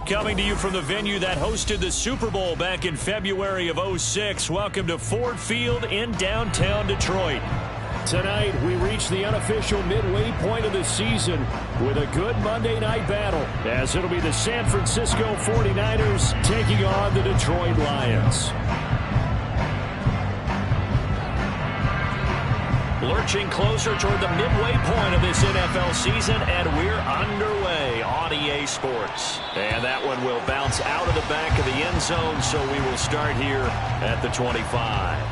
Coming to you from the venue that hosted the Super Bowl back in February of '06. Welcome to Ford Field in downtown Detroit. Tonight, we reach the unofficial midway point of the season with a good Monday night battle, as it'll be the San Francisco 49ers taking on the Detroit Lions. Lurching closer toward the midway point of this NFL season, and we're underway on EA Sports. And that one will bounce out of the back of the end zone, so we will start here at the 25.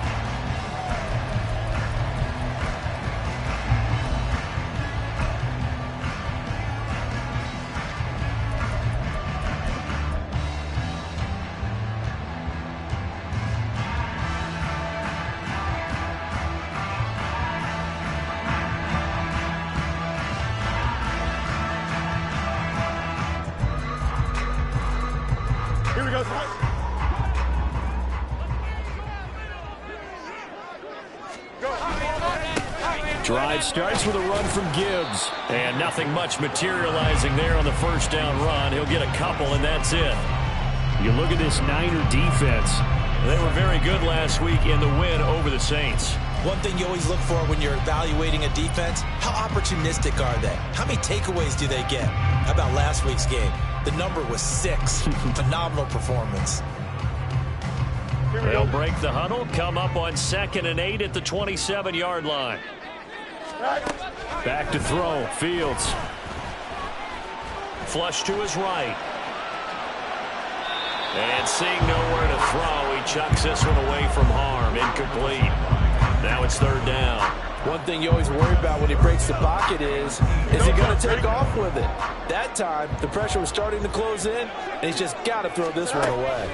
Drive starts with a run from Gibbs. And nothing much materializing there on the first down run. He'll get a couple, and that's it. You look at this Niner defense. They were very good last week in the win over the Saints. One thing you always look for when you're evaluating a defense, how opportunistic are they? How many takeaways do they get? How about last week's game? The number was 6. Phenomenal performance. They'll break the huddle, come up on 2nd and 8 at the 27-yard line. Back to throw, Fields. Flush to his right. And seeing nowhere to throw, he chucks this one away from harm. Incomplete. Now it's 3rd down. One thing you always worry about when he breaks the pocket is he going to take off with it? That time, the pressure was starting to close in, and he's just got to throw this one away.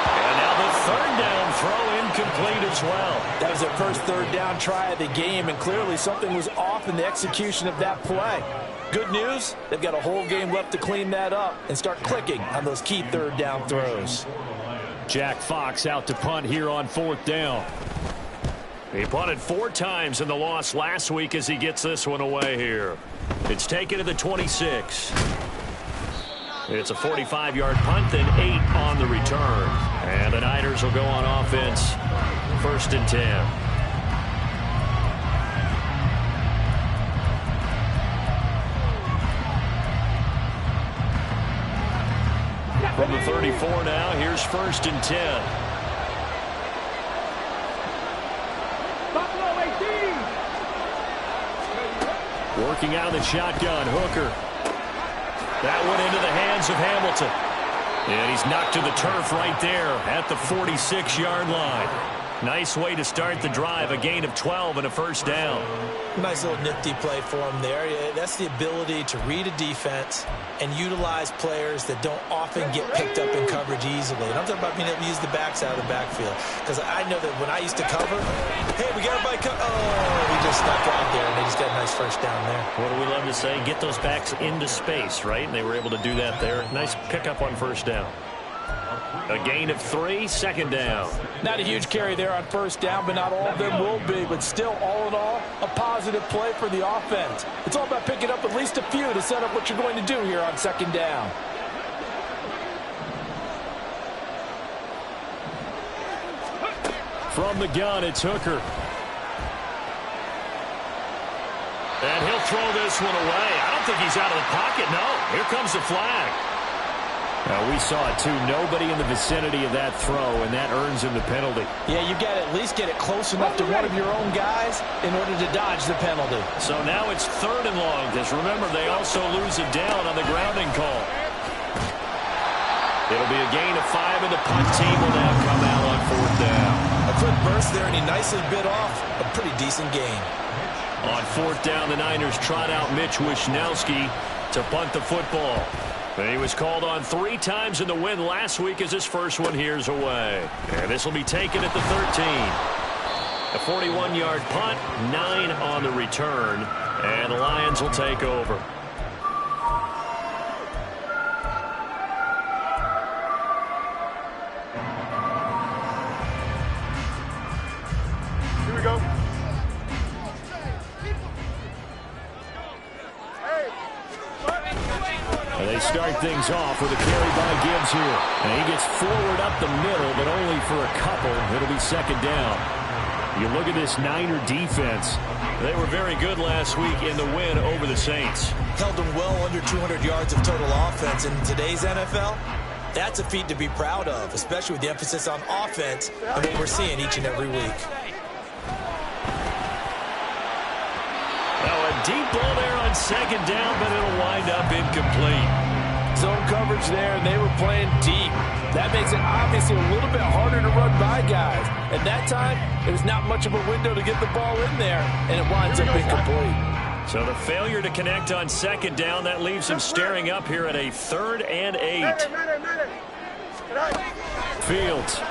And now the 3rd down throw incomplete as well. That was their first 3rd down try of the game, and clearly something was off in the execution of that play. Good news, they've got a whole game left to clean that up and start clicking on those key 3rd down throws. Jack Fox out to punt here on 4th down. He punted 4 times in the loss last week as he gets this one away here. It's taken to the 26. It's a 45-yard punt, then 8 on the return. And the Niners will go on offense, 1st and 10. From the 34 now, here's 1st and 10. Working out of the shotgun, Hooker. That one into the hands of Hamilton. And he's knocked to the turf right there at the 46-yard line. Nice way to start the drive, a gain of 12 and a 1st down. Nice little nifty play for him there. That's the ability to read a defense and utilize players that don't often get picked up in coverage easily. And I'm talking about being able to use the backs out of the backfield. Because I know that when I used to cover, hey, we got everybody cover. Oh, he just stuck out there, and they just got a nice 1st down there. What do we love to say? Get those backs into space, right? And they were able to do that there. Nice pickup on 1st down. A gain of 3, 2nd down. Not a huge carry there on 1st down, but not all of them will be. But still, all in all, a positive play for the offense. It's all about picking up at least a few to set up what you're going to do here on 2nd down. From the gun, it's Hooker. And he'll throw this one away. I don't think he's out of the pocket. No, here comes the flag. We saw it, too. Nobody in the vicinity of that throw, and that earns him the penalty. Yeah, you've got to at least get it close enough to one of your own guys in order to dodge the penalty. So now it's 3rd and long, because remember, they also lose it down on the grounding call. It'll be a gain of 5, and the punt team will now come out on 4th down. A quick burst there, and he nicely bit off a pretty decent gain. On 4th down, the Niners trot out Mitch Wishnowski to punt the football. He was called on 3 times in the win last week as his first one here's away. And this will be taken at the 13. A 41-yard punt, 9 on the return, and the Lions will take over. Here we go. And they start things off with a carry by Gibbs here. And he gets forward up the middle, but only for a couple. It'll be second down. You look at this Niner defense. They were very good last week in the win over the Saints. Held them well under 200 yards of total offense. In today's NFL, that's a feat to be proud of, especially with the emphasis on offense and what we're seeing each and every week. Now a deep ball there on second down, but it'll wind up incomplete. Zone coverage there, and they were playing deep. That makes it obviously a little bit harder to run by guys. At that time, there's not much of a window to get the ball in there, and it winds up incomplete. So the failure to connect on second down, that leaves him staring up here at a 3rd and 8. Fields.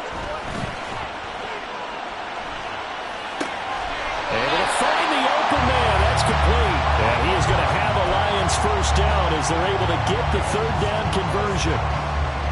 Able to find the open man. That's complete. And he is going to have a Lions first down as they're able to get the 3rd down conversion.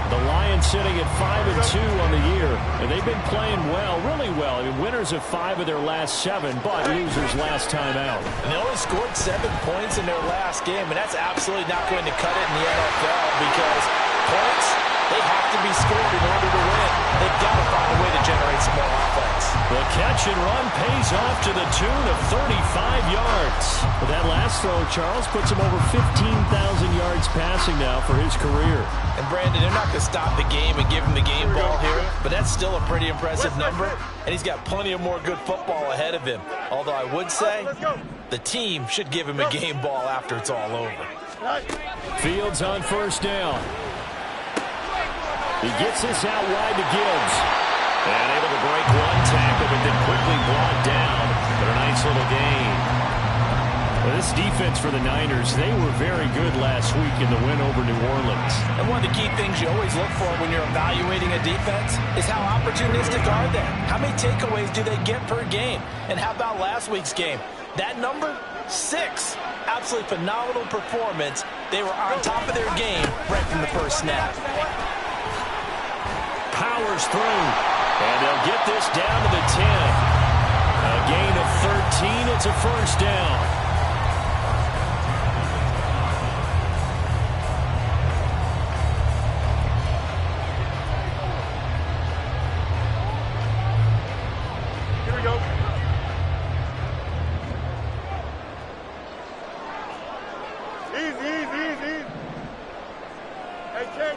The Lions sitting at 5-2 on the year, and they've been playing well, really well. I mean, winners of 5 of their last 7, but losers last time out. And they only scored 7 points in their last game, and that's absolutely not going to cut it in the NFL because points, they have to be scored in order to win. They've got to find a way to generate some more offense. The catch and run pays off to the tune of 35 yards. But that last throw, Charles, puts him over 15,000 yards passing now for his career. And Brandon, they're not going to stop the game and give him the game ball here, but that's still a pretty impressive number, and he's got plenty of more good football ahead of him. Although I would say the team should give him a game ball after it's all over. Fields on first down. He gets this out wide to Gibbs. And able to break one tackle, but then quickly brought down. But a nice little gain. Well, this defense for the Niners, they were very good last week in the win over New Orleans. And one of the key things you always look for when you're evaluating a defense is how opportunistic are they? How many takeaways do they get per game? And how about last week's game? That number, 6. Absolutely phenomenal performance. They were on top of their game right from the first snap. Powers through. And they'll get this down to the 10. A gain of 13. It's a first down. Here we go. Easy. Hey, Ken.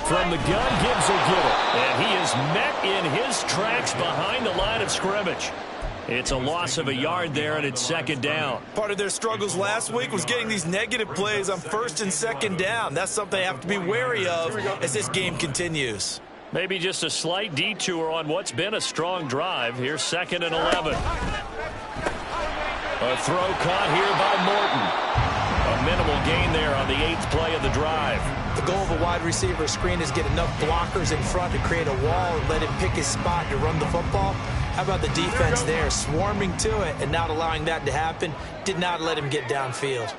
From the gun, Gibbs will get it. And he is met in his tracks behind the line of scrimmage. It's a loss of a yard there, and it's second down. Part of their struggles last week was getting these negative plays on first and second down. That's something they have to be wary of as this game continues. Maybe just a slight detour on what's been a strong drive. Here's 2nd and 11. A throw caught here by Morton. A minimal gain there on the 8th play of the drive. The goal of a wide receiver screen is get enough blockers in front to create a wall and let him pick his spot to run the football. How about the defense there, swarming to it and not allowing that to happen? Did not let him get downfield.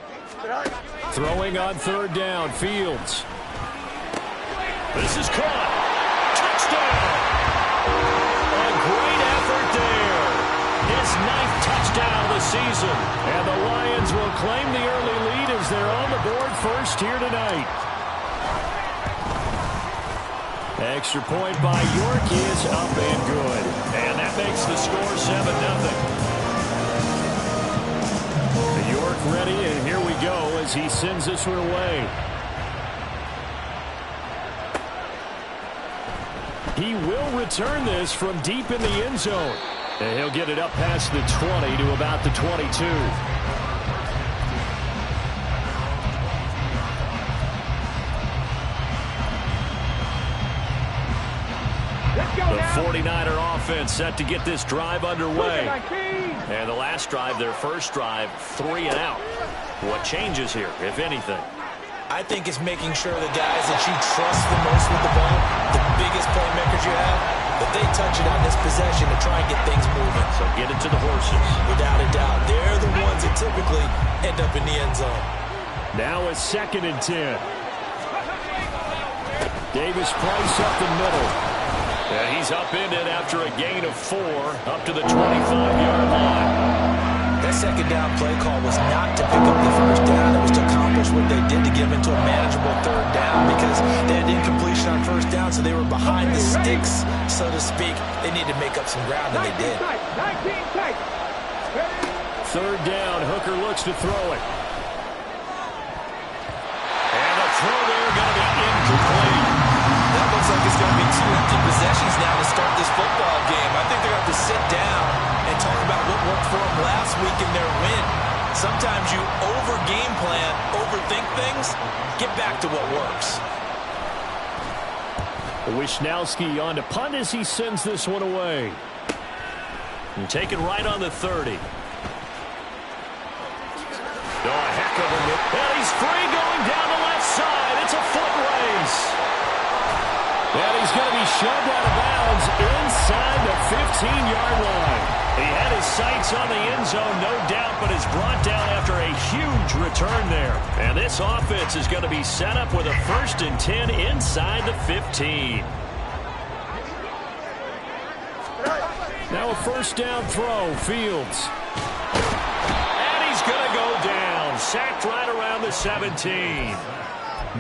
Throwing on 3rd down, Fields. This is caught. Touchdown! A great effort there. His 9th touchdown of the season. And the Lions will claim the early lead as they're on the board first here tonight. Extra point by York is up and good. And that makes the score 7-0. York ready, and here we go as he sends this one away. He will return this from deep in the end zone. And he'll get it up past the 20 to about the 22. The 49er offense set to get this drive underway. And the last drive, their first drive, 3 and out. What changes here, if anything? I think it's making sure the guys that you trust the most with the ball, the biggest playmakers you have, that they touch it on this possession to try and get things moving. So get it to the horses. Without a doubt. They're the ones that typically end up in the end zone. Now a 2nd and 10. Davis Price up the middle. And he's upended after a gain of 4 up to the 25-yard line. That second down play call was not to pick up the first down. It was to accomplish what they did to get them into a manageable third down because they had incompletion on first down, so they were behind the sticks, so to speak. They needed to make up some ground, and they did. Third down, Hooker looks to throw it. And the throw there going to be incomplete. That looks like it's going to be 2 empty possessions now to start this football game. I think they're going to have to sit down and talk about what worked for them last week in their win. Sometimes you over-game plan, overthink things, get back to what works. Wishnowski on to punt as he sends this one away. And taken right on the 30. Oh, a heck of a hit. And he's free going down the left side. It's a foot race. And he's going to be shoved out of bounds inside the 15-yard line. He had his sights on the end zone, no doubt, but is brought down after a huge return there. And this offense is going to be set up with a 1st and 10 inside the 15. Now a first down throw, Fields. And he's going to go down, sacked right around the 17.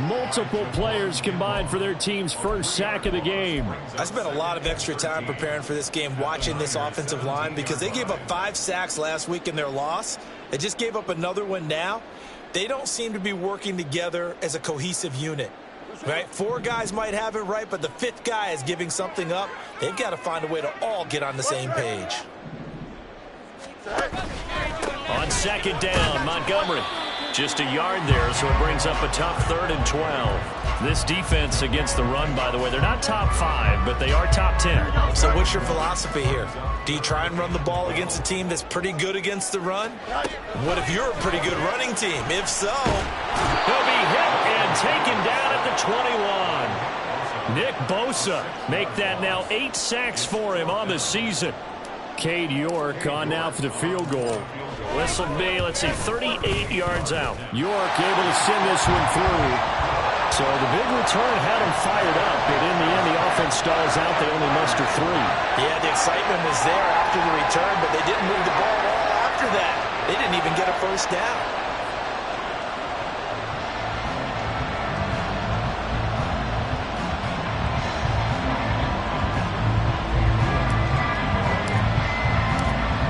Multiple players combined for their team's first sack of the game. I spent a lot of extra time preparing for this game, watching this offensive line, because they gave up 5 sacks last week in their loss. They just gave up another one now. They don't seem to be working together as a cohesive unit. Right? 4 guys might have it right, but the 5th guy is giving something up. They've got to find a way to all get on the same page. On second down, Montgomery. Just a yard there, so it brings up a tough 3rd and 12. This defense against the run, by the way, they're not top 5, but they are top 10. So what's your philosophy here? Do you try and run the ball against a team that's pretty good against the run? What if you're a pretty good running team? If so, he'll be hit and taken down at the 21. Nick Bosa make that now 8 sacks for him on the season. Cade York on now for the field goal. This will be, let's see, 38 yards out. York able to send this one through. So the big return had him fired up, but in the end, the offense stalls out. They only muster 3. Yeah, the excitement was there after the return, but they didn't move the ball at all after that. They didn't even get a first down.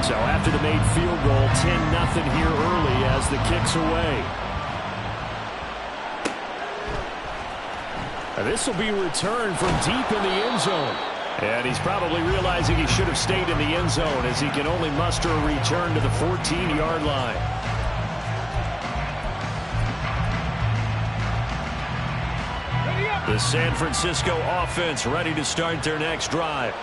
So after the made field goal, 10-0 here early as the kick's away. This will be returned from deep in the end zone. And he's probably realizing he should have stayed in the end zone as he can only muster a return to the 14-yard line. The San Francisco offense ready to start their next drive.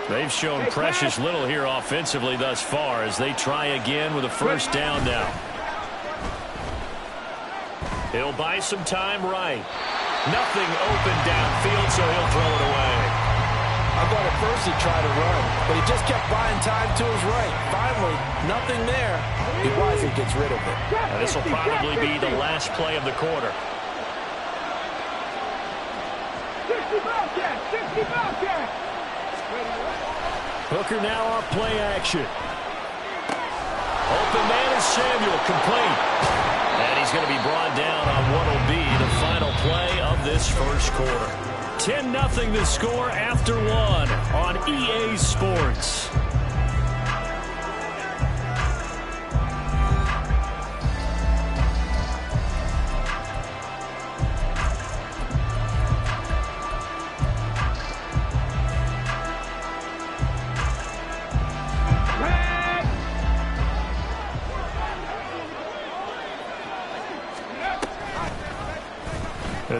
They've shown precious little here offensively thus far as they try again with a first down now. He'll buy some time right. Nothing open downfield, so he'll throw it away. I thought at first he'd try to run, but he just kept buying time to his right. Finally, nothing there. He wisely gets rid of it. Now, this will probably be the last play of the quarter. 60 Bobcat! Hooker now off play action. Open man is Samuel, complete. And he's going to be brought down on what will be the final play of this first quarter. 10-0 the score after 1 on EA Sports.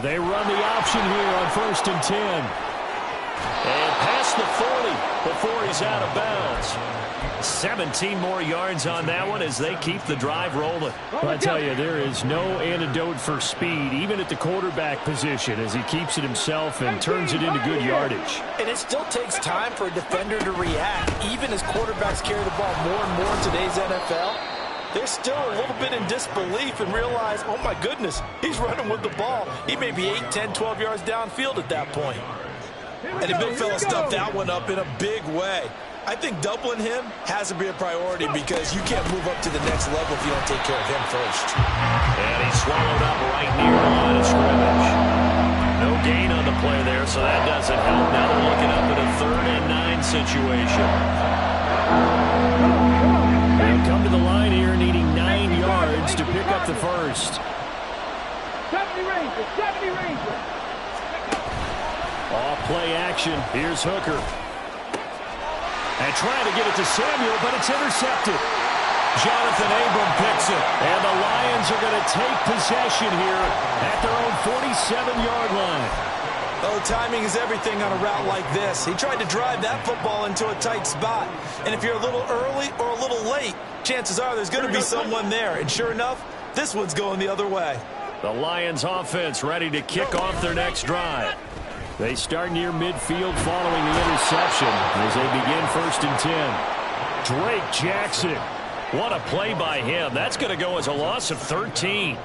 They run the option here on 1st and 10. And past the 40 before he's out of bounds. 17 more yards on that one as they keep the drive rolling. Well, I tell you, there is no antidote for speed, even at the quarterback position, as he keeps it himself and turns it into good yardage. And it still takes time for a defender to react, even as quarterbacks carry the ball more and more in today's NFL. They're still a little bit in disbelief and realize, oh my goodness, he's running with the ball. He may be 8, 10, 12 yards downfield at that point. And the big fella stuffed that one up in a big way. I think doubling him has to be a priority because you can't move up to the next level if you don't take care of him first. And he's swallowed up right near the line of scrimmage. No gain on the play there, so that doesn't help. Now they're looking up at a 3rd and 9 situation. They'll come to the line here needing 9 yards to pick up the first. 70 Rangers, 70 Rangers. Off play action. Here's Hooker. And trying to get it to Samuel, but it's intercepted. Jonathan Abram picks it. And the Lions are going to take possession here at their own 47-yard line. Oh, timing is everything on a route like this. He tried to drive that football into a tight spot. And if you're a little early or a little late, chances are there's going to be someone there. And sure enough, this one's going the other way. The Lions offense ready to kick off their next drive. They start near midfield following the interception as they begin 1st and 10. Drake Jackson. What a play by him. That's going to go as a loss of 13.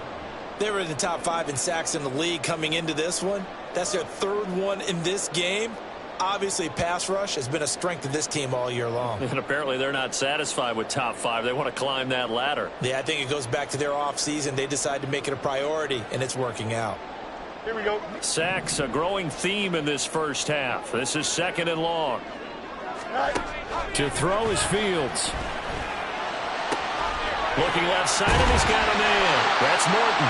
They were in the top 5 in sacks in the league coming into this one. That's their 3rd one in this game. Obviously, pass rush has been a strength of this team all year long. And apparently they're not satisfied with top 5. They want to climb that ladder. Yeah, I think it goes back to their offseason. They decided to make it a priority, and it's working out. Here we go. Sacks, a growing theme in this first half. This is 2nd and long. To throw is Fields. Looking left side, and he's got a man. That's Morton.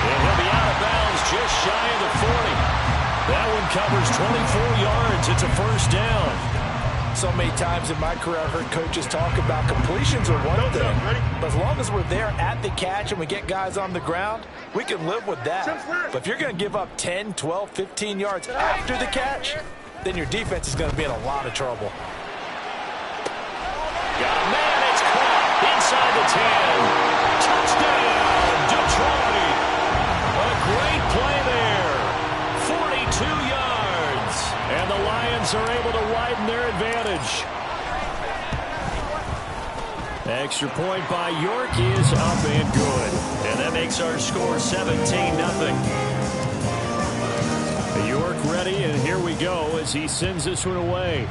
And he'll be out of bounds just shy of the 40. That one covers 24 yards. It's a 1st down. So many times in my career I've heard coaches talk about completions are one thing, but as long as we're there at the catch and we get guys on the ground, we can live with that. But if you're going to give up 10, 12, 15 yards after the catch, then your defense is going to be in a lot of trouble. Got a man. It's caught inside the 10. Touchdown, Detroit. A great play there. 42 yards. And the Lions are able to widen their advantage. Extra point by York is up and good. And that makes our score 17-0. York ready, and here we go as he sends this one away.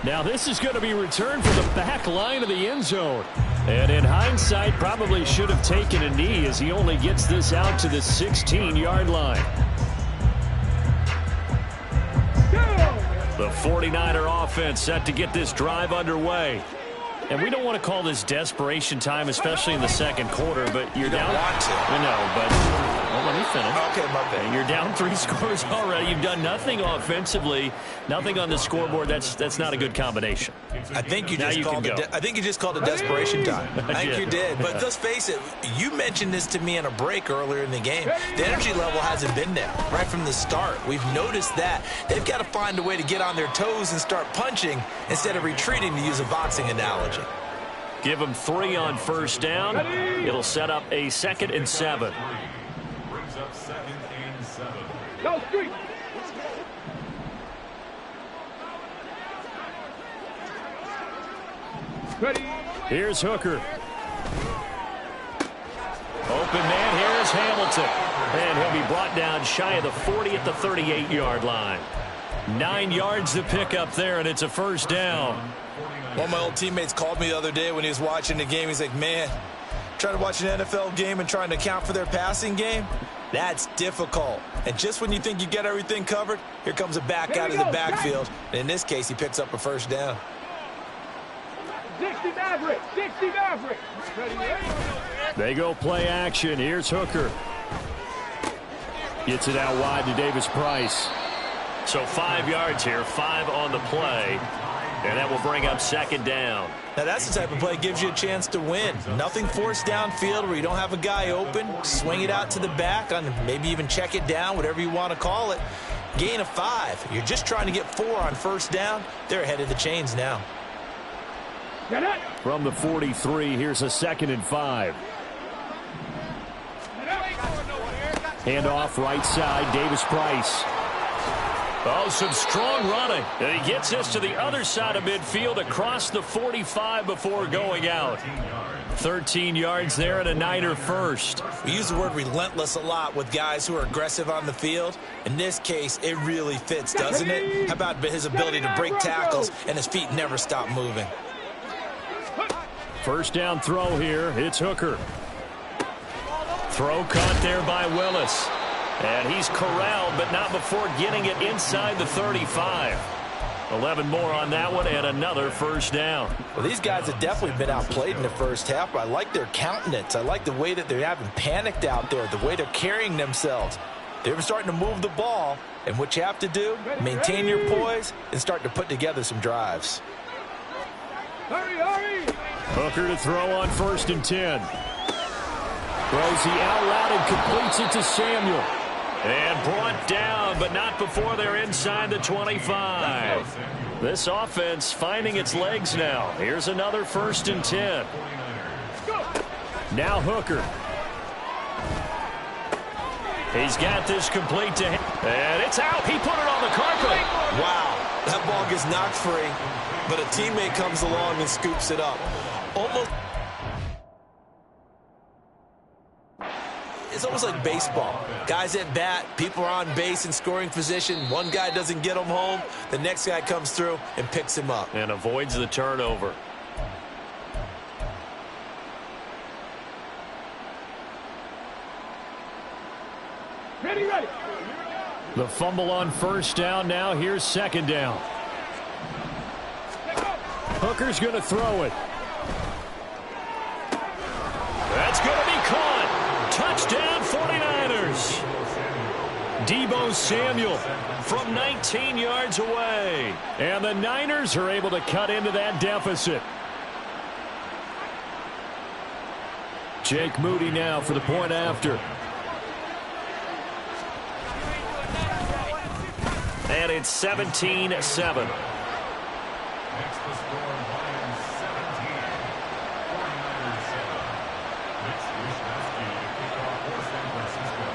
Now this is going to be returned from the back line of the end zone. And in hindsight, probably should have taken a knee as he only gets this out to the 16-yard line. The 49er offense set to get this drive underway. And we don't want to call this desperation time, especially in the 2nd quarter, but you're down. Want to. I know, but well, let me finish. Okay, my bad. You're down 3 scores already. You've done nothing offensively, nothing on the scoreboard. That's not a good combination. I think you just called it. I think you just called it desperation time. I think you did. But let's face it. You mentioned this to me in a break earlier in the game. The energy level hasn't been there right from the start. We've noticed that they've got to find a way to get on their toes and start punching instead of retreating, to use a boxing analogy. Give them 3 on 1st down. It'll set up a 2nd and 7. Brings up 2nd and 7. Go street. Ready. Here's Hooker. Open man, here's Hamilton. And he'll be brought down shy of the 40 at the 38-yard line. 9 yards to pick up there, and it's a 1st down. One of my old teammates called me the other day when he was watching the game. He's like, man, trying to watch an NFL game and trying to account for their passing game, that's difficult. And just when you think you get everything covered, here comes a back out of the backfield. And in this case, he picks up a 1st down. 60 Maverick. 60 Maverick. Ready. They go play action. Here's Hooker. Gets it out wide to Davis Price. So 5 yards here, 5 on the play. And that will bring up 2nd down. Now, that's the type of play that gives you a chance to win. Nothing forced downfield where you don't have a guy open. Swing it out to the back, on maybe even check it down, whatever you want to call it. Gain of 5. You're just trying to get 4 on 1st down. They're ahead of the chains now. From the 43, here's a 2nd and 5. Hand off right side, Davis Price. Oh, some strong running. And he gets this to the other side of midfield across the 45 before going out. 13 yards there and a Niner first. We use the word relentless a lot with guys who are aggressive on the field. In this case, it really fits, doesn't it? How about his ability to break tackles and his feet never stop moving? First down throw here. It's Hooker. Throw caught there by Willis. And he's corralled, but not before getting it inside the 35. 11 more on that one, and another first down. Well, these guys have definitely been outplayed in the first half, but I like their countenance. I like the way that they haven't panicked out there, the way they're carrying themselves. They're starting to move the ball, and what you have to do, maintain your poise and start to put together some drives. Hooker to throw on 1st and 10. Throws the out route and completes it to Samuel. And brought down, but not before they're inside the 25. This offense finding its legs now. Here's another 1st and 10. Now Hooker. He's got this complete to him. And it's out. He put it on the carpet. Wow, that ball gets knocked free, but a teammate comes along and scoops it up. It's almost like baseball. Guys at bat, people are on base in scoring position. One guy doesn't get him home. The next guy comes through and picks him up. And avoids the turnover. Ready. The fumble on 1st down. Now here's 2nd down. Hooker's going to throw it. That's going to be caught. Touchdown 49ers. Deebo Samuel from 19 yards away. And the Niners are able to cut into that deficit. Jake Moody now for the point after. And it's 17-7. Next to score, Lions 17, 49ers 7. Mitch Wishnowsky to kick off for San Francisco.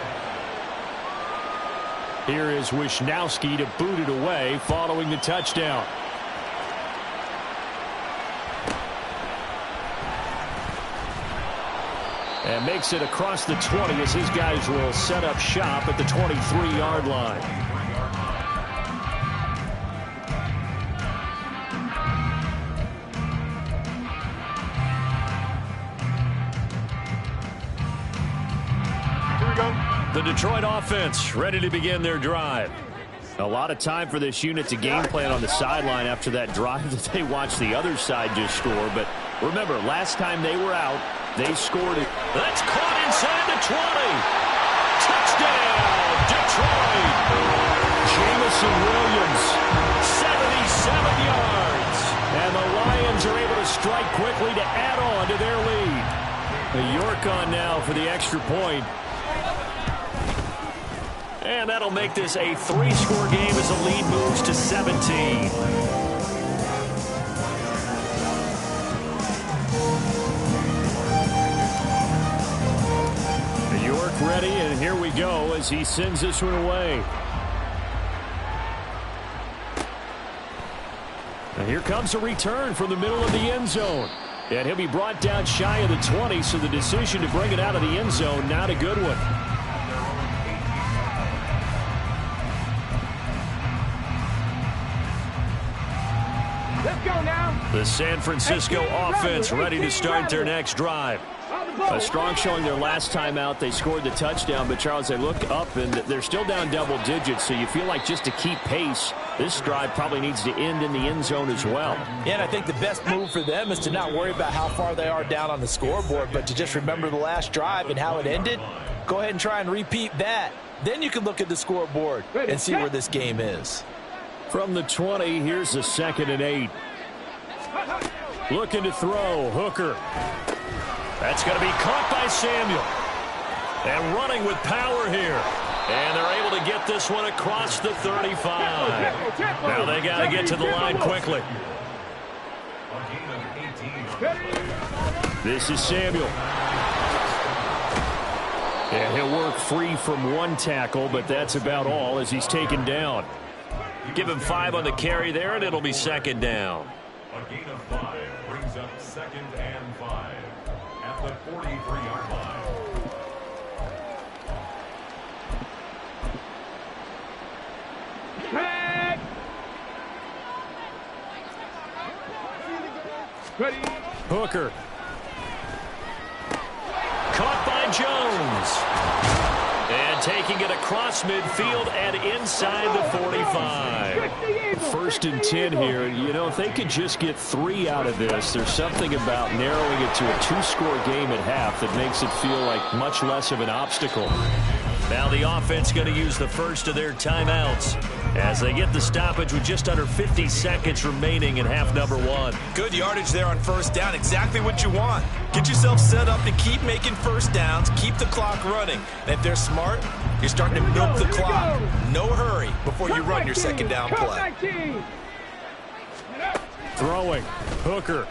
Here is Wishnowsky to boot it away following the touchdown. And makes it across the 20 as his guys will set up shop at the 23-yard line. The Detroit offense ready to begin their drive. A lot of time for this unit to game plan on the sideline after that drive that they watched the other side just score. But remember, last time they were out, they scored it. That's caught inside the 20. Touchdown, Detroit. Jameson Williams, 77 yards. And the Lions are able to strike quickly to add on to their lead. York on now for the extra point. And that'll make this a 3-score game as the lead moves to 17. York ready, and here we go as he sends this one away. And here comes a return from the middle of the end zone. And he'll be brought down shy of the 20, so the decision to bring it out of the end zone, not a good one. The San Francisco offense ready to start their next drive. A strong showing their last time out. They scored the touchdown, but Charles, they look up and they're still down double digits, so you feel like just to keep pace, this drive probably needs to end in the end zone as well. Yeah, and I think the best move for them is to not worry about how far they are down on the scoreboard, but to just remember the last drive and how it ended. Go ahead and try and repeat that. Then you can look at the scoreboard and see where this game is. From the 20, here's the 2nd and 8. Looking to throw, Hooker. That's going to be caught by Samuel. And running with power here. And they're able to get this one across the 35. Now they got to get to the line quickly. This is Samuel. And he'll work free from one tackle, but that's about all as he's taken down. Give him 5 on the carry there, and it'll be second down. A gain of 5 brings up 2nd and 5 at the 43-yard line. Ready. Hooker. Caught by Jones. And taking it across midfield and inside the 45. 1st and 10 here. You know, if they could just get 3 out of this, there's something about narrowing it to a 2-score game at half that makes it feel like much less of an obstacle. Now the offense going to use the first of their timeouts as they get the stoppage with just under 50 seconds remaining in half number 1. Good yardage there on 1st down. Exactly what you want. Get yourself set up to keep making 1st downs, keep the clock running. And if they're smart, you're starting to milk the clock. No hurry before you run your 2nd down play. Throwing. Hooker.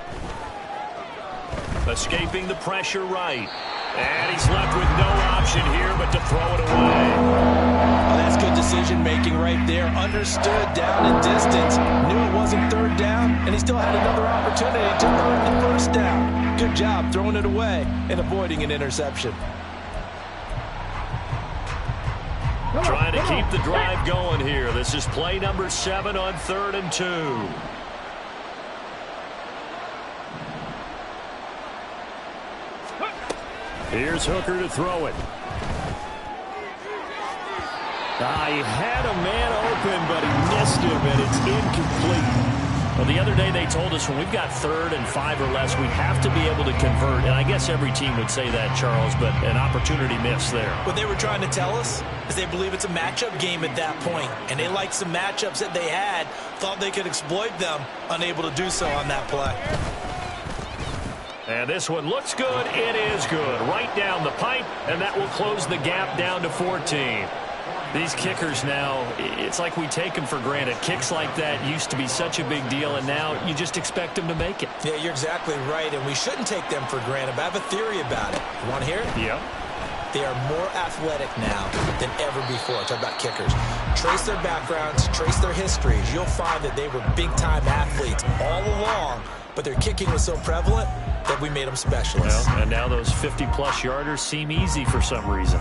Escaping the pressure right. And he's left with no option here but to throw it away. Oh, that's good decision-making right there. Understood down and distance. Knew it wasn't 3rd down, and he still had another opportunity to earn the 1st down. Good job throwing it away and avoiding an interception. Trying to keep the drive going here. This is play number 7 on 3rd and 2. Here's Hooker to throw it. He had a man open, but he missed him, and it's incomplete. Well, the other day they told us when we've got 3rd and 5 or less, we have to be able to convert. And I guess every team would say that, Charles, but an opportunity missed there. What they were trying to tell us is they believe it's a matchup game at that point, and they liked some matchups that they had, thought they could exploit them, unable to do so on that play. And this one looks good. It is good. Right down the pipe, and that will close the gap down to 14. These kickers now, it's like we take them for granted. Kicks like that used to be such a big deal, and now you just expect them to make it. Yeah, you're exactly right, and we shouldn't take them for granted, but I have a theory about it. You want to hear it? Yeah. They are more athletic now than ever before. Talk about kickers. Trace their backgrounds, trace their histories. You'll find that they were big-time athletes all along, but their kicking was so prevalent that we made them specialists. Well, and now those 50-plus yarders seem easy for some reason.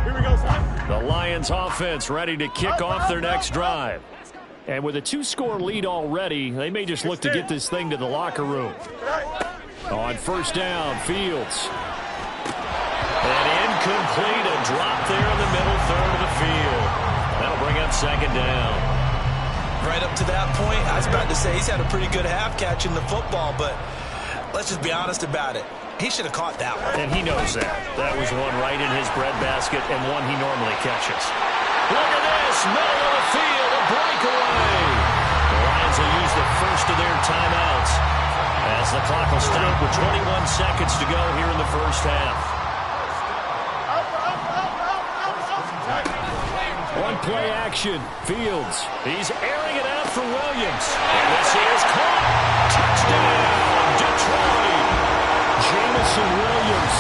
Here we go, son. The Lions offense ready to kick off their next drive. And with a 2-score lead already, they may just look to get this thing to the locker room. On 1st down, Fields. And incomplete, a drop there in the middle third of the field. That'll bring up 2nd down. Right up to that point, I was about to say he's had a pretty good half catching the football, but let's just be honest about it. He should have caught that one. And he knows that. That was one right in his breadbasket and one he normally catches. Look at this, middle of the field, a breakaway. The Lions will use the first of their timeouts as the clock will stop with 21 seconds to go here in the 1st half. One play action. Fields. He's airing it out for Williams. And this is caught. Touchdown, Detroit. Jameson Williams.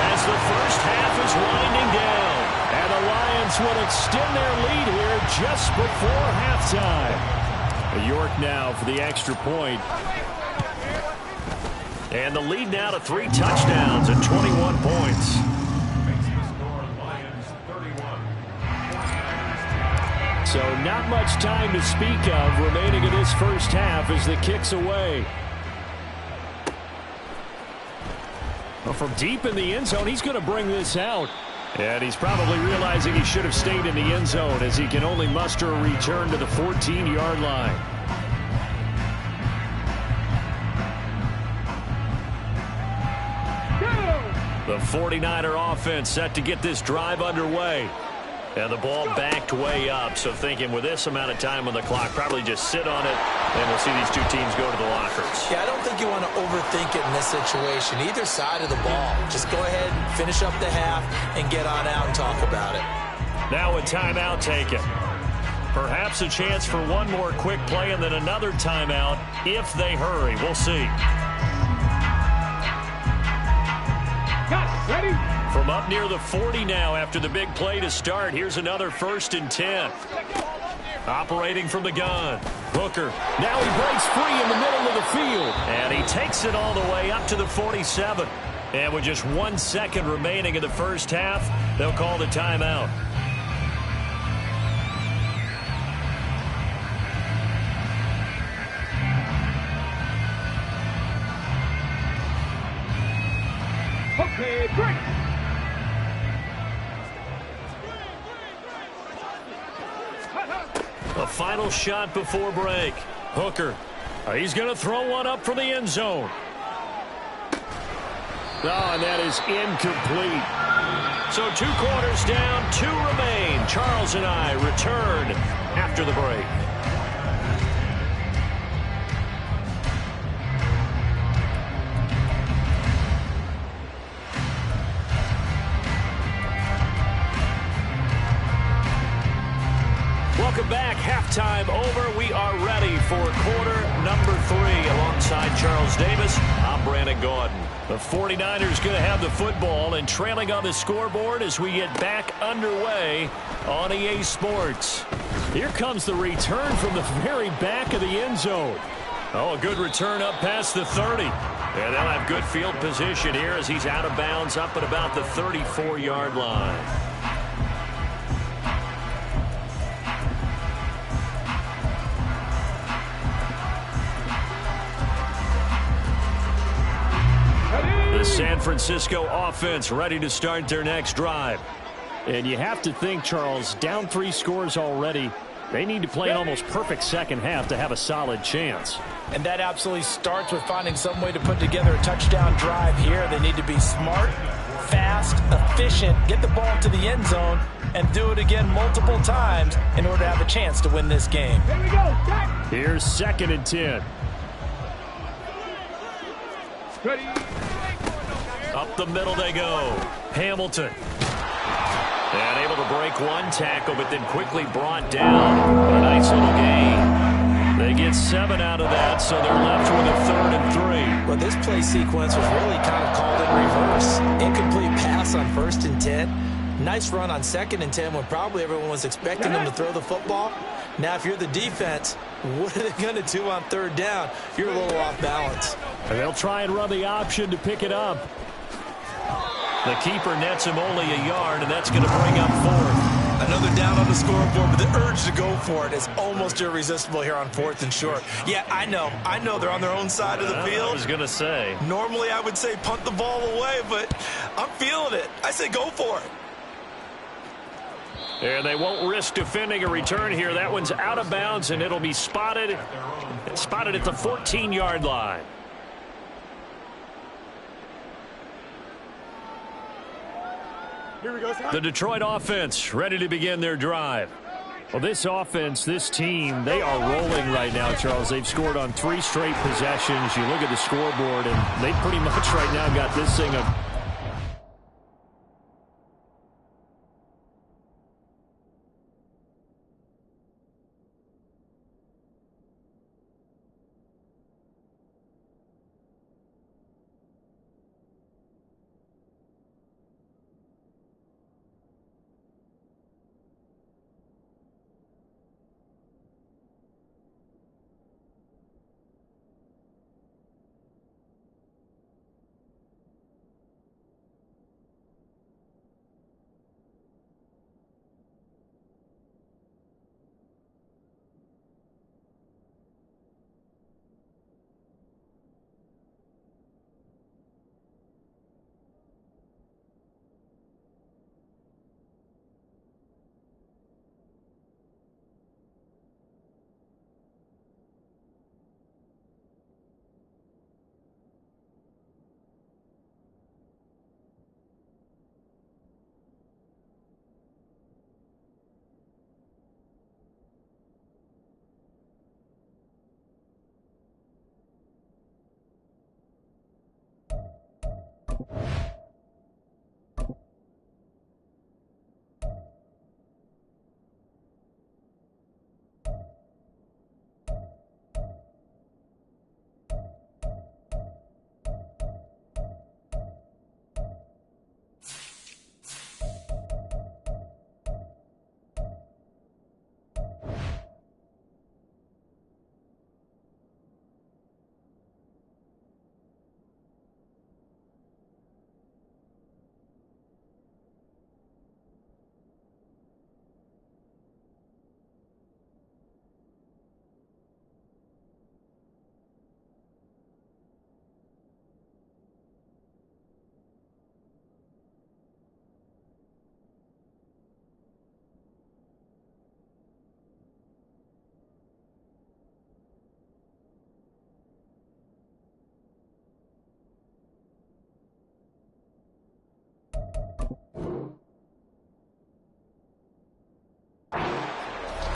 As the 1st half is winding down. And the Lions will extend their lead here just before halftime. York now for the extra point. And the lead now to 3 touchdowns and 21 points. So not much time to speak of remaining in this 1st half as the kick's away. Well, from deep in the end zone, he's going to bring this out. And he's probably realizing he should have stayed in the end zone as he can only muster a return to the 14-yard line. The 49er offense set to get this drive underway. And the ball backed way up, so thinking with this amount of time on the clock, probably just sit on it, and we'll see these two teams go to the lockers. Yeah, I don't think you want to overthink it in this situation. Either side of the ball. Just go ahead, finish up the half, and get on out and talk about it. Now a timeout taken. Perhaps a chance for one more quick play and then another timeout if they hurry. We'll see. Ready? From up near the 40 now after the big play to start. Here's another 1st and 10. Operating from the gun. Hooker. Now he breaks free in the middle of the field. And he takes it all the way up to the 47. And with just 1 second remaining in the first half, they'll call the timeout. Okay, break. A final shot before break. Hooker. He's going to throw one up for the end zone. Oh, and that is incomplete. So 2 quarters down, 2 remain. Charles and I return after the break. Welcome back. Halftime over. We are ready for quarter number 3. Alongside Charles Davis, I'm Brandon Gaudin. The 49ers going to have the football and trailing on the scoreboard as we get back underway on EA Sports. Here comes the return from the very back of the end zone. Oh, a good return up past the 30. And they'll have good field position here as he's out of bounds up at about the 34-yard line. The San Francisco offense ready to start their next drive. And you have to think, Charles, down 3 scores already. They need to play an almost perfect second half to have a solid chance. And that absolutely starts with finding some way to put together a touchdown drive here. They need to be smart, fast, efficient, get the ball to the end zone, and do it again multiple times in order to have a chance to win this game. Here we go. Jack. Here's 2nd and 10. Ready? Up the middle they go. Hamilton. And able to break 1 tackle, but then quickly brought down. A nice little gain. They get 7 out of that, so they're left with a 3rd and 3. Well, this play sequence was really kind of called in reverse. Incomplete pass on 1st and 10. Nice run on 2nd and 10 when probably everyone was expecting them to throw the football. Now, if you're the defense, what are they going to do on 3rd down? You're a little off balance. And they'll try and run the option to pick it up. The keeper nets him only a yard, and that's going to bring up 4th. Another down on the scoreboard, but the urge to go for it is almost irresistible here on 4th and short. Yeah, I know they're on their own side of the field. I was going to say. Normally I would say punt the ball away, but I'm feeling it. I say go for it. And they won't risk defending a return here. That one's out of bounds, and it'll be spotted at the 14-yard line. Here we go. The Detroit offense ready to begin their drive. Well, this offense, this team, they are rolling right now, Charles. They've scored on 3 straight possessions. You look at the scoreboard, and they pretty much right now got this thing up.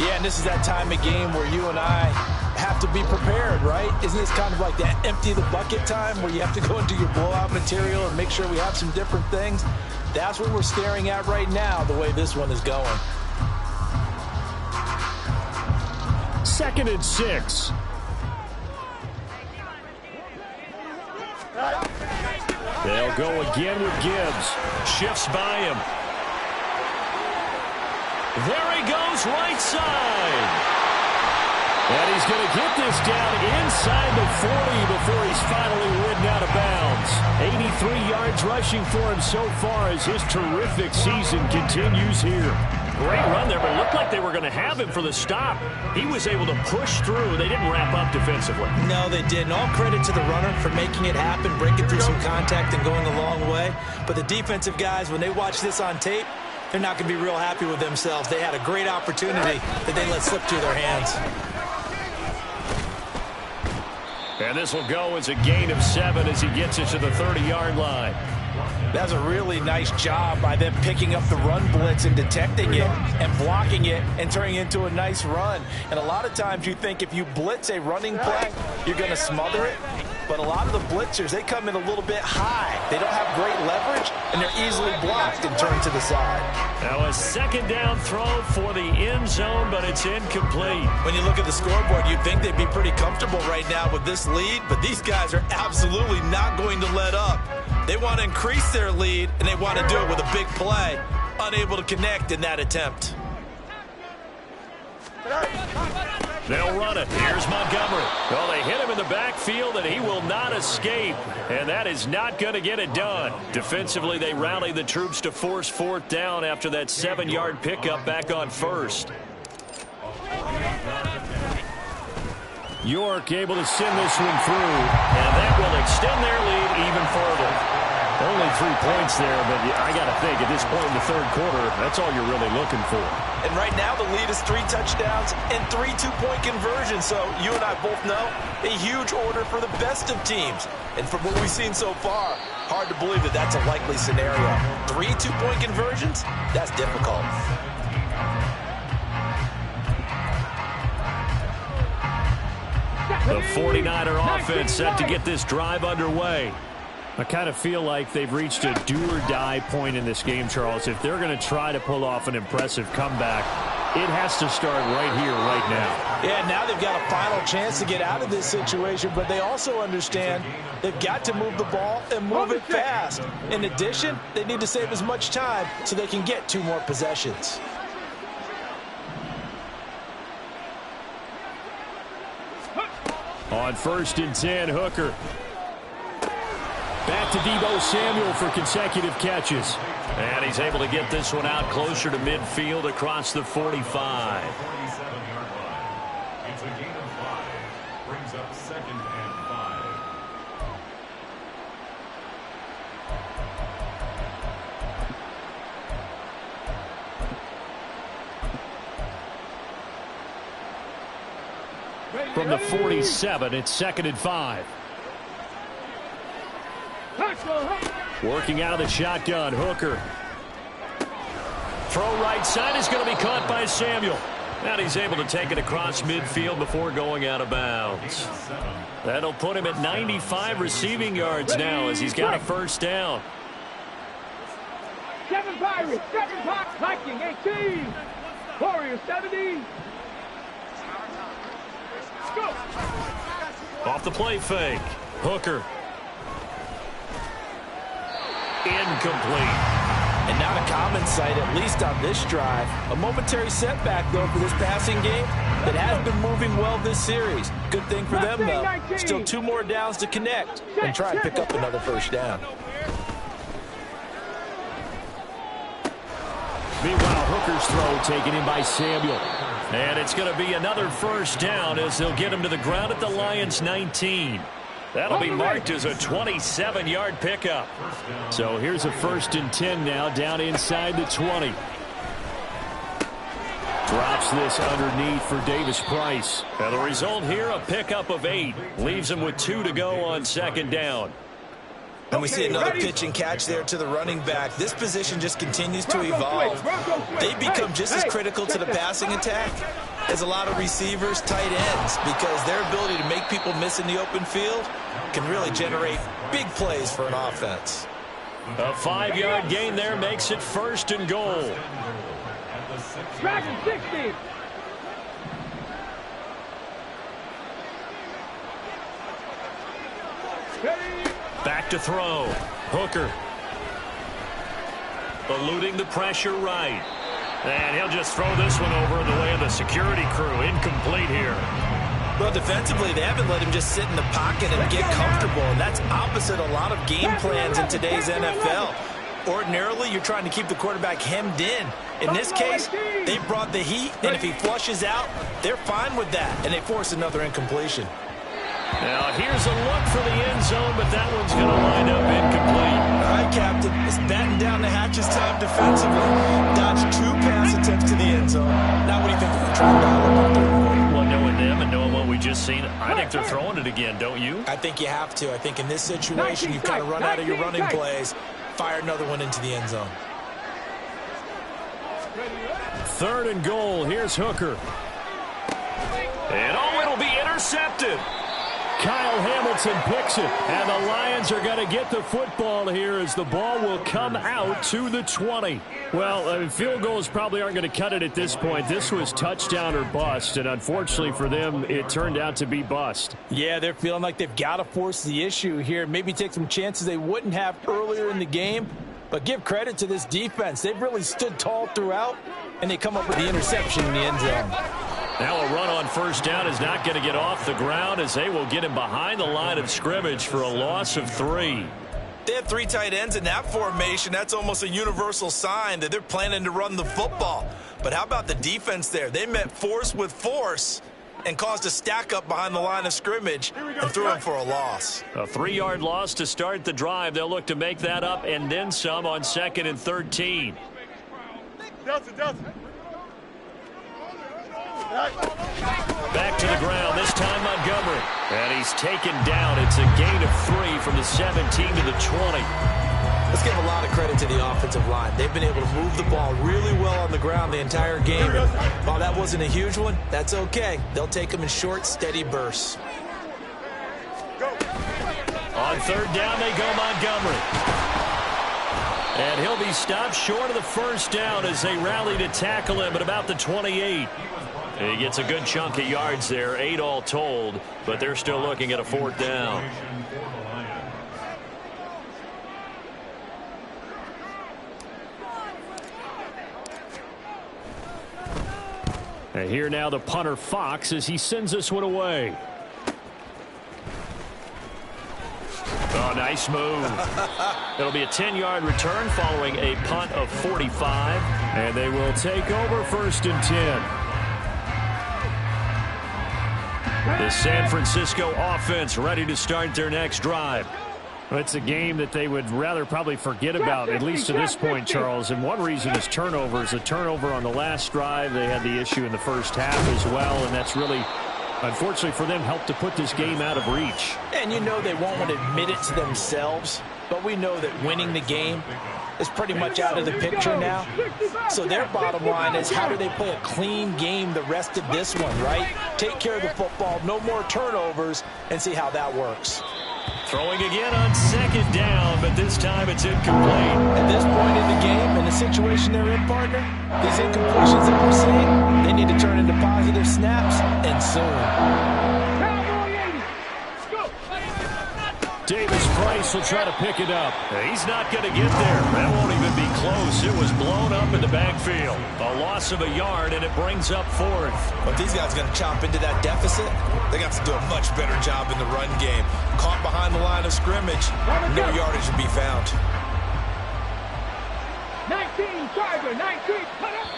Yeah, and this is that time of game where you and I have to be prepared, right? Isn't this kind of like that empty the bucket time where you have to go into your blowout material and make sure we have some different things? That's what we're staring at right now, the way this one is going. 2nd and 6. They'll go again with Gibbs. Shifts by him. There he goes, right side. And he's going to get this down inside the 40 before he's finally ridden out of bounds. 83 yards rushing for him so far as his terrific season continues here. Great run there, but it looked like they were going to have him for the stop. He was able to push through. They didn't wrap up defensively. No, they didn't. All credit to the runner for making it happen, breaking through some contact and going a long way. But the defensive guys, when they watch this on tape, they're not going to be real happy with themselves. They had a great opportunity that they let slip through their hands. And this will go as a gain of 7 as he gets it to the 30-yard line. That's a really nice job by them picking up the run blitz and detecting it and blocking it and turning it into a nice run. And a lot of times you think if you blitz a running play, you're going to smother it. But a lot of the blitzers, they come in a little bit high. They don't have great leverage, and they're easily blocked and turned to the side. Now a 2nd down throw for the end zone, but it's incomplete. When you look at the scoreboard, you'd think they'd be pretty comfortable right now with this lead, but these guys are absolutely not going to let up. They want to increase their lead, and they want to do it with a big play. Unable to connect in that attempt. They'll run it. Here's Montgomery. Well, they hit him in the backfield, and he will not escape. And that is not going to get it done. Defensively, they rally the troops to force 4th down after that 7-yard pickup back on 1st. York able to send this one through. And that will extend their lead even further. Only 3 points there, but I got to think at this point in the 3rd quarter, that's all you're really looking for. And right now the lead is 3 touchdowns and 3 two-point conversions. So you and I both know a huge order for the best of teams. And from what we've seen so far, hard to believe that that's a likely scenario. 3 two-point conversions? That's difficult. The 49er offense set to get this drive underway. I kind of feel like they've reached a do-or-die point in this game, Charles. If they're going to try to pull off an impressive comeback, it has to start right here, right now. Yeah, now they've got a final chance to get out of this situation, but they also understand they've got to move the ball and move it fast. In addition, they need to save as much time so they can get 2 more possessions. On 1st and 10, Hooker. Back to Deebo Samuel for consecutive catches. And he's able to get this one out closer to midfield across the 45. 47-yard line. It's a gain of 5. Brings up 2nd and 5. From the 47, it's 2nd and 5. Working out of the shotgun, Hooker. Throw right side is going to be caught by Samuel. And he's able to take it across midfield before going out of bounds. That'll put him at 95 receiving yards now as he's got a 1st down. 7 Pirates, 7 Pirates, Viking 18, Warriors 70. Go. Off the play fake. Hooker. Incomplete. And not a common sight, at least on this drive. A momentary setback, though, for this passing game that has been moving well this series. Good thing for them, though. Still 2 more downs to connect and try and pick up another 1st down. Meanwhile, Hooker's throw taken in by Samuel. And it's going to be another 1st down as they'll get him to the ground at the Lions' 19. That'll be marked as a 27-yard pickup. So here's a 1st and 10 now, down inside the 20. Drops this underneath for Davis Price. Now the result here, a pickup of 8. Leaves him with 2 to go on 2nd down. And we see another pitch and catch there to the running back. This position just continues to evolve. They become just as critical to the passing attack as a lot of receivers, tight ends, because their ability to make people miss in the open field can really generate big plays for an offense. A 5-yard gain there makes it 1st and goal. Dragon 60. Back to throw. Hooker. Eluding the pressure right. And he'll just throw this one over the way of the security crew. Incomplete here. Well, defensively, they haven't let him just sit in the pocket and get comfortable, and that's opposite a lot of game plans in today's NFL. Ordinarily, you're trying to keep the quarterback hemmed in. In this case, they brought the heat, and if he flushes out, they're fine with that, and they force another incompletion. Now, here's a look for the end zone, but that one's going to wind up incomplete. All right, Captain, it's batten down the hatches time defensively. Dodge 2 pass attempts to the end zone. Now, what do you think they're trying to dial up on 3rd and 4? Well, knowing them and knowing what we just seen, I think they're throwing it again, don't you? I think you have to. I think in this situation, you kind of run out of your running plays, fire another one into the end zone. 3rd and goal. Here's Hooker. And it'll be intercepted. Kyle Hamilton picks it, and the Lions are going to get the football here as the ball will come out to the 20. Well, field goals probably aren't going to cut it at this point. This was touchdown or bust, and unfortunately for them, it turned out to be bust. Yeah, they're feeling like they've got to force the issue here, maybe take some chances they wouldn't have earlier in the game. But give credit to this defense. They've really stood tall throughout, and they come up with the interception in the end zone. Now a run on 1st down is not going to get off the ground as they will get him behind the line of scrimmage for a loss of 3. They have 3 tight ends in that formation. That's almost a universal sign that they're planning to run the football. But how about the defense there? They met force with force and caused a stack up behind the line of scrimmage and threw him for a loss. A 3-yard loss to start the drive. They'll look to make that up and then some on 2nd and 13. Back to the ground, this time Montgomery. And he's taken down. It's a gain of 3 from the 17 to the 20. Let's give a lot of credit to the offensive line. They've been able to move the ball really well on the ground the entire game. And while that wasn't a huge one, that's okay. They'll take them in short, steady bursts. On 3rd down, they go Montgomery. And he'll be stopped short of the 1st down as they rally to tackle him at about the 28. He gets a good chunk of yards there, 8 all told, but they're still looking at a 4th down. And here now the punter Fox as he sends this one away. Oh, nice move. It'll be a 10-yard return following a punt of 45. And they will take over 1st and 10. The San Francisco offense ready to start their next drive. Well, it's a game that they would rather probably forget about, at least to this point, Charles. And one reason is turnovers. A turnover on the last drive. They had the issue in the 1st half as well, and that's really, unfortunately for them, helped to put this game out of reach. And you know they won't want to admit it to themselves, but we know that winning the game is pretty much out of the picture now. So their bottom line is, how do they play a clean game the rest of this one, right? Take care of the football, no more turnovers, and see how that works. Throwing again on 2nd down, but this time it's incomplete. At this point in the game, in the situation they're in, partner, these incompletions that we're seeing, they need to turn into positive snaps, and soon. Davis Price will try to pick it up. He's not going to get there. That won't even be close. It was blown up in the backfield. A loss of a yard, and it brings up 4th. But these guys are going to chomp into that deficit. They got to do a much better job in the run game. Caught behind the line of scrimmage, no yardage to be found. 19, Charger, 19, cut up.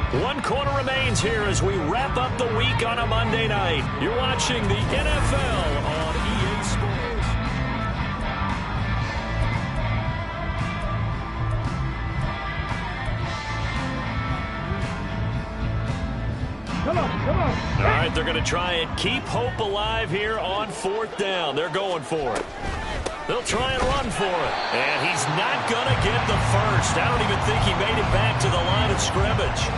1 quarter remains here as we wrap up the week on a Monday night. You're watching the NFL on EA Sports. Come on, come on. All right, right, they're going to try and keep hope alive here on 4th down. They're going for it. They'll try and run for it. And he's not going to get the first. I don't even think he made it back to the line of scrimmage.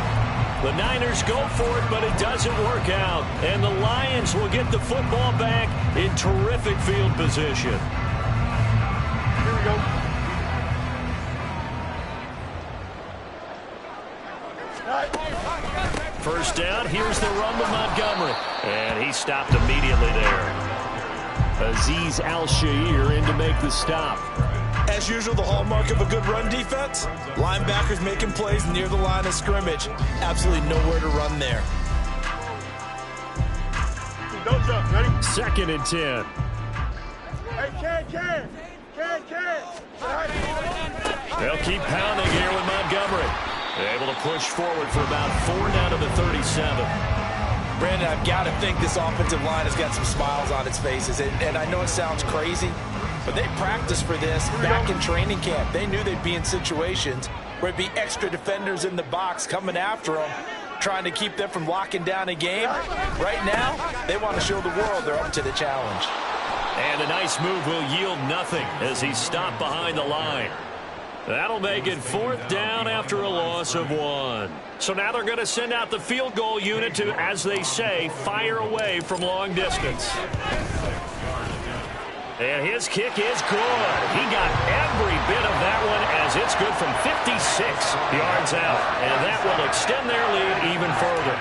The Niners go for it, but it doesn't work out. And the Lions will get the football back in terrific field position. Here we go. First down, here's the run with Montgomery. And he stopped immediately there. Azeez Al-Shaair in to make the stop. As usual, the hallmark of a good run defense, linebackers making plays near the line of scrimmage. Absolutely nowhere to run there. Don't jump. Ready? 2nd and 10. Hey, Ken. They'll keep pounding here with Montgomery. They're able to push forward for about 4 down to the 37. Brandon, I've got to think this offensive line has got some smiles on its faces. And I know it sounds crazy, but they practiced for this back in training camp. They knew they'd be in situations where it'd be extra defenders in the box coming after them, trying to keep them from locking down a game. Right now, they want to show the world they're up to the challenge. And a nice move will yield nothing as he stopped behind the line. That'll make it 4th down after a loss of 1. So now they're going to send out the field goal unit to, as they say, fire away from long distance. And his kick is good. He got every bit of that one as it's good from 56 yards out. And that will extend their lead even further.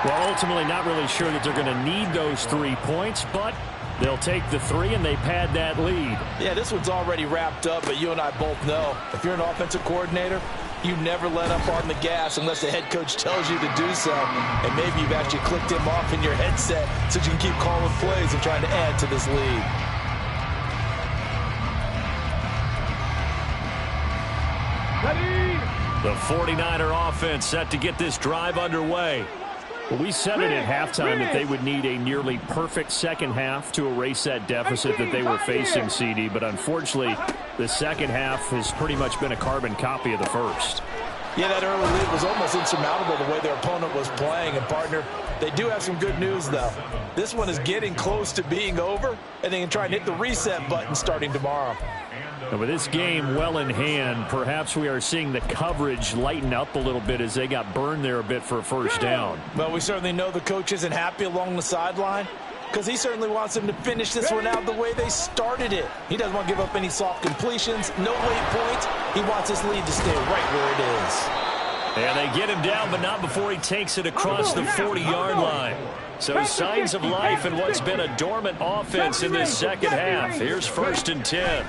Well, ultimately not really sure that they're going to need those 3 points, but they'll take the 3 and they pad that lead. Yeah, this one's already wrapped up, but you and I both know if you're an offensive coordinator, you never let up on the gas unless the head coach tells you to do so. And maybe you've actually clicked him off in your headset so you can keep calling plays and trying to add to this lead. The 49er offense set to get this drive underway. Well, we said it at halftime that they would need a nearly perfect second half to erase that deficit that they were facing, CD. But unfortunately, the second half has pretty much been a carbon copy of the first. Yeah, that early lead was almost insurmountable the way their opponent was playing. And, partner, they do have some good news, though. This one is getting close to being over, and they can try and hit the reset button starting tomorrow. And with this game well in hand, perhaps we are seeing the coverage lighten up a little bit as they got burned there a bit for a first down. Well, we certainly know the coach isn't happy along the sideline because he certainly wants them to finish this one out the way they started it. He doesn't want to give up any soft completions, no late points. He wants his lead to stay right where it is. And they get him down, but not before he takes it across the 40-yard line. So signs of life in what's been a dormant offense in this second half. Here's 1st and 10.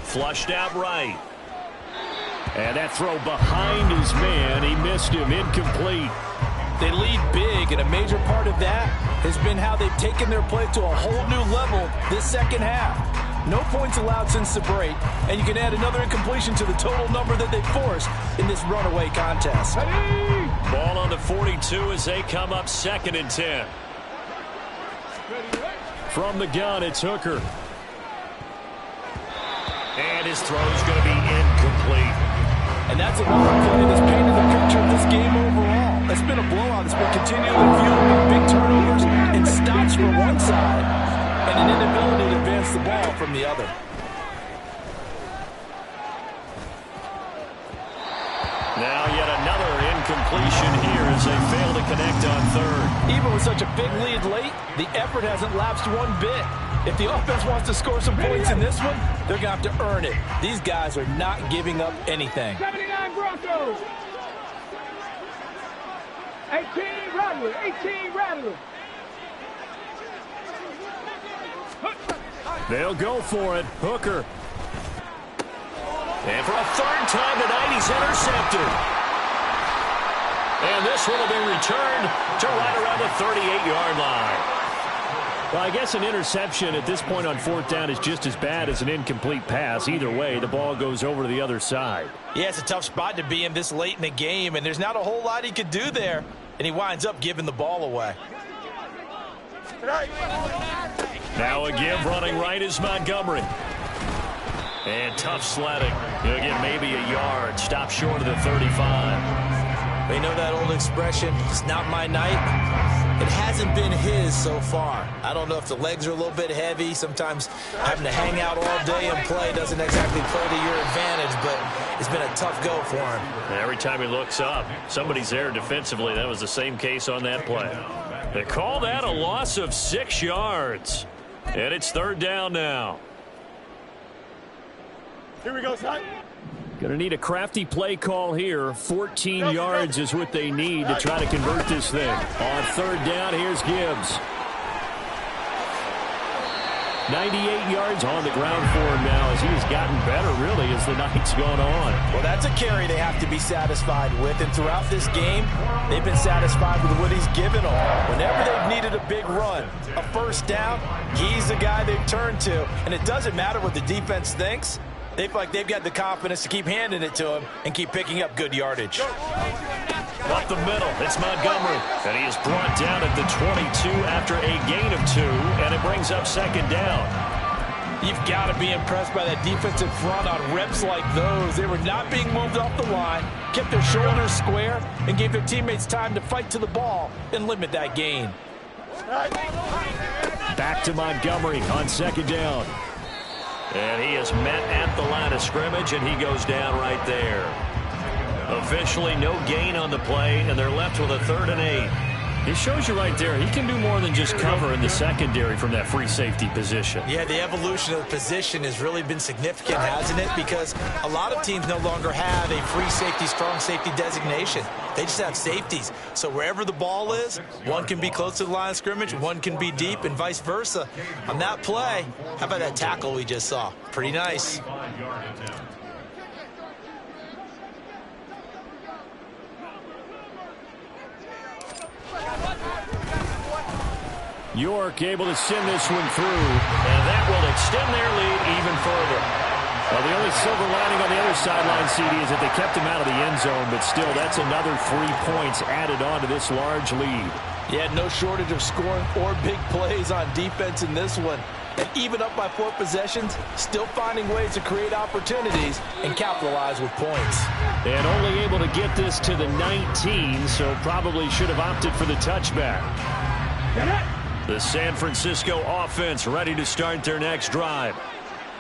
Flushed out right. And that throw behind his man, he missed him, incomplete. They lead big, and a major part of that has been how they've taken their play to a whole new level this second half. No points allowed since the break, and you can add another incompletion to the total number that they forced in this runaway contest. Ball on the 42 as they come up 2nd and 10. From the gun, it's Hooker. And his throw is going to be incomplete. And that's another play that's painted the picture of this game overall. It's been a blowout. It's been continually fueled by big turnovers and stops from one side and an inability to advance the ball from the other. Now yet another incompletion here as they fail to connect on 3rd. Even with such a big lead late, the effort hasn't lapsed one bit. If the offense wants to score some points in this one, they're going to have to earn it. These guys are not giving up anything. 79 Broncos. 18 Rattler. 18 Rattler. They'll go for it. Hooker. And for a 3rd time tonight, he's intercepted. And this one will be returned to right around the 38-yard line. Well, I guess an interception at this point on 4th down is just as bad as an incomplete pass. Either way, the ball goes over to the other side. Yeah, it's a tough spot to be in this late in the game, and there's not a whole lot he could do there, and he winds up giving the ball away. Now a give running right is Montgomery. And tough sledding. He'll get maybe a yard. Stop short of the 35. But you know that old expression, it's not my night? It hasn't been his so far. I don't know if the legs are a little bit heavy. Sometimes having to hang out all day and play doesn't exactly play to your advantage, but it's been a tough go for him. Every time he looks up, somebody's there defensively. That was the same case on that play. They call that a loss of 6 yards. And it's 3rd down now. Here we go, son. Going to need a crafty play call here. 14 yards is what they need to try to convert this thing. On 3rd down, here's Gibbs. 98 yards on the ground for him now as he has gotten better, really, as the night's gone on. Well, that's a carry they have to be satisfied with. And throughout this game, they've been satisfied with what he's given them. Whenever they've needed a big run, a 1st down, he's the guy they've turned to. And it doesn't matter what the defense thinks. They feel like they've got the confidence to keep handing it to him and keep picking up good yardage. Up the middle, it's Montgomery. And he is brought down at the 22 after a gain of 2, and it brings up 2nd down. You've got to be impressed by that defensive front on reps like those. They were not being moved off the line, kept their shoulders square, and gave their teammates time to fight to the ball and limit that gain. Back to Montgomery on 2nd down. And he is met at the line of scrimmage, and he goes down right there. Officially no gain on the play, and they're left with a 3rd and 8. It shows you right there, he can do more than just cover in the secondary from that free safety position. Yeah, the evolution of the position has really been significant, hasn't it? Because a lot of teams no longer have a free safety, strong safety designation. They just have safeties. So wherever the ball is, one can be close to the line of scrimmage, one can be deep, and vice versa. On that play, how about that tackle we just saw? Pretty nice. York able to send this one through. And that will extend their lead even further. Well, the only silver lining on the other sideline, CD, is that they kept him out of the end zone, but still, that's another 3 points added on to this large lead. Yeah, no shortage of scoring or big plays on defense in this one. And even up by 4 possessions, still finding ways to create opportunities and capitalize with points. And only able to get this to the 19, so probably should have opted for the touchback. The San Francisco offense ready to start their next drive.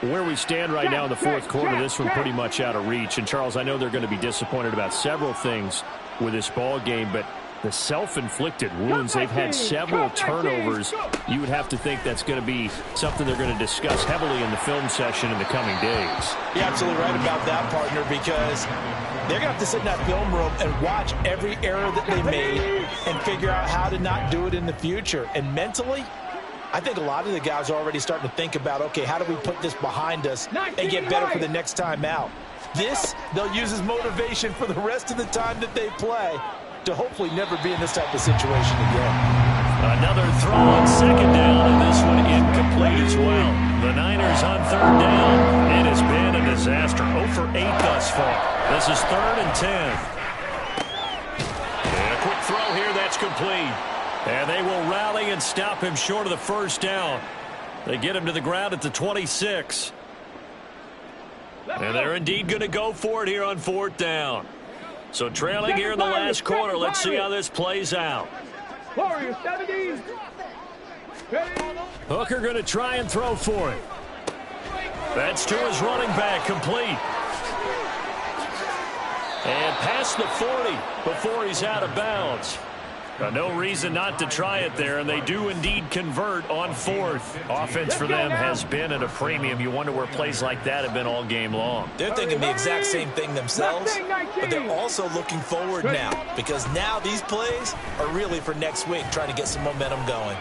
Where we stand right now in the 4th quarter, this one pretty much out of reach. And, Charles, I know they're going to be disappointed about several things with this ball game, but the self-inflicted wounds, they've had several turnovers. You would have to think that's going to be something they're going to discuss heavily in the film session in the coming days. You're absolutely right about that, partner, because they're going to have to sit in that film room and watch every error that they made and figure out how to not do it in the future. And mentally, I think a lot of the guys are already starting to think about, okay, how do we put this behind us and get better for the next time out? This, they'll use as motivation for the rest of the time that they play to hopefully never be in this type of situation again. Another throw on 2nd down, and this one incomplete as well. The Niners on 3rd down. It has been a disaster. 0 for 8 thus far. This is 3rd and 10. And a quick throw here, that's complete. And they will rally and stop him short of the 1st down. They get him to the ground at the 26. And they're indeed going to go for it here on 4th down. So trailing here in the last quarter. Let's see how this plays out. Warriors 70. Hooker going to try and throw for it. That's to his running back, complete. And past the 40 before he's out of bounds. No reason not to try it there, and they do indeed convert on 4th. Offense for them has been at a premium. You wonder where plays like that have been all game long. They're thinking the exact same thing themselves, but they're also looking forward now, because now these plays are really for next week, trying to get some momentum going.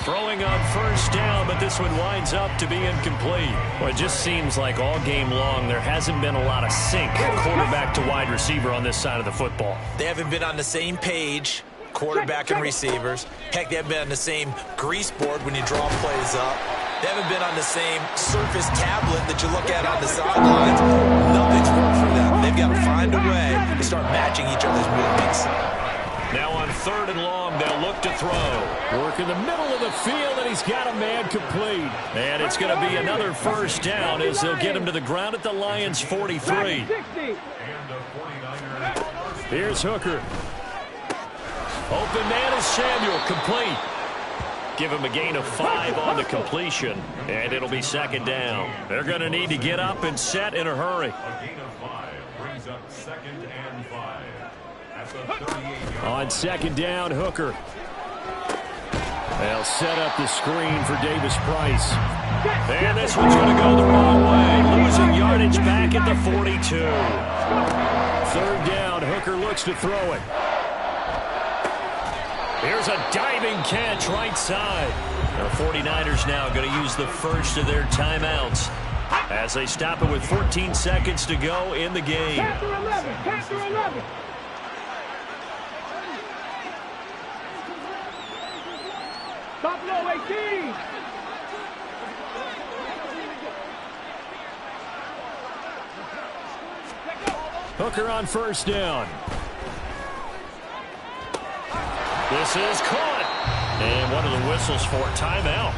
Throwing on 1st down, but this one winds up to be incomplete. Well, it just seems like all game long there hasn't been a lot of sync quarterback to wide receiver on this side of the football. They haven't been on the same page, quarterback and receivers. Heck, they haven't been on the same grease board when you draw plays up. They haven't been on the same Surface tablet that you look at on the sidelines. Nothing's worked for them. They've got to find a way to start matching each other's movements. Now on 3rd and long. They'll look to throw. Work in the middle of the field, and he's got a man complete. And it's going to be another first down as they'll get him to the ground at the Lions' 43. Here's Hooker. Open man is Samuel, complete. Give him a gain of 5 on the completion, and it'll be 2nd down. They're going to need to get up and set in a hurry. A gain of 5 brings up 2nd and 5. At the 38-yard On 2nd down, Hooker. They'll set up the screen for Davis Price. And this one's going to go the wrong way, losing yardage back at the 42. 3rd down, Hooker looks to throw it. Here's a diving catch right side. The 49ers now going to use the first of their timeouts as they stop it with 14 seconds to go in the game. Capture 11, capture 11. Stop low, 18. Hooker on 1st down. This is caught. And one of the whistles for timeout.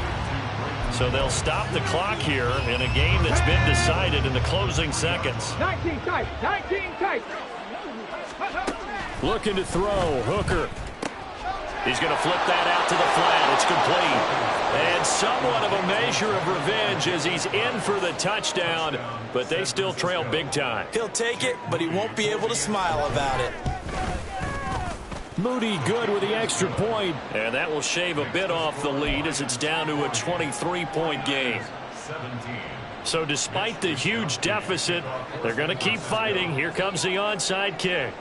So they'll stop the clock here in a game that's been decided in the closing seconds. 19 tight, 19 tight. Looking to throw, Hooker. He's going to flip that out to the flat. It's complete. And somewhat of a measure of revenge as he's in for the touchdown, but they still trail big time. He'll take it, but he won't be able to smile about it. Moody good with the extra point. And that will shave a bit off the lead as it's down to a 23-point game. 17. So despite the huge deficit, they're going to keep fighting. Here comes the onside kick.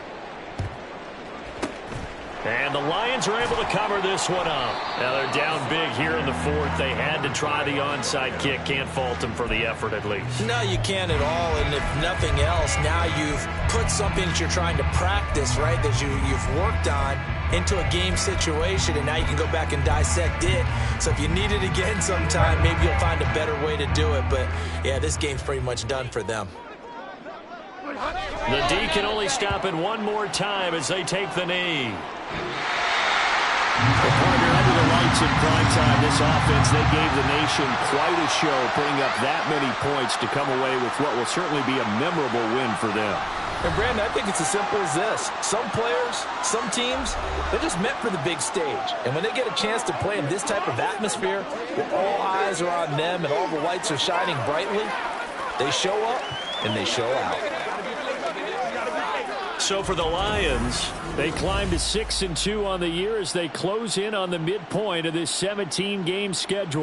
And the Lions are able to cover this one up. Now they're down big here in the 4th. They had to try the onside kick. Can't fault them for the effort at least. No, you can't at all. And if nothing else, now you've put something that you're trying to practice, right, that you've worked on into a game situation, and now you can go back and dissect it. So if you need it again sometime, maybe you'll find a better way to do it. But, yeah, this game's pretty much done for them. The D can only stop it one more time as they take the knee. The partner under the lights in prime time, this offense, they gave the nation quite a show, putting up that many points to come away with what will certainly be a memorable win for them. And, Brandon, I think it's as simple as this. Some players, some teams, they're just meant for the big stage. And when they get a chance to play in this type of atmosphere, where all eyes are on them and all the lights are shining brightly, they show up and they show out. So for the Lions, they climb to 6-2 on the year as they close in on the midpoint of this 17-game schedule.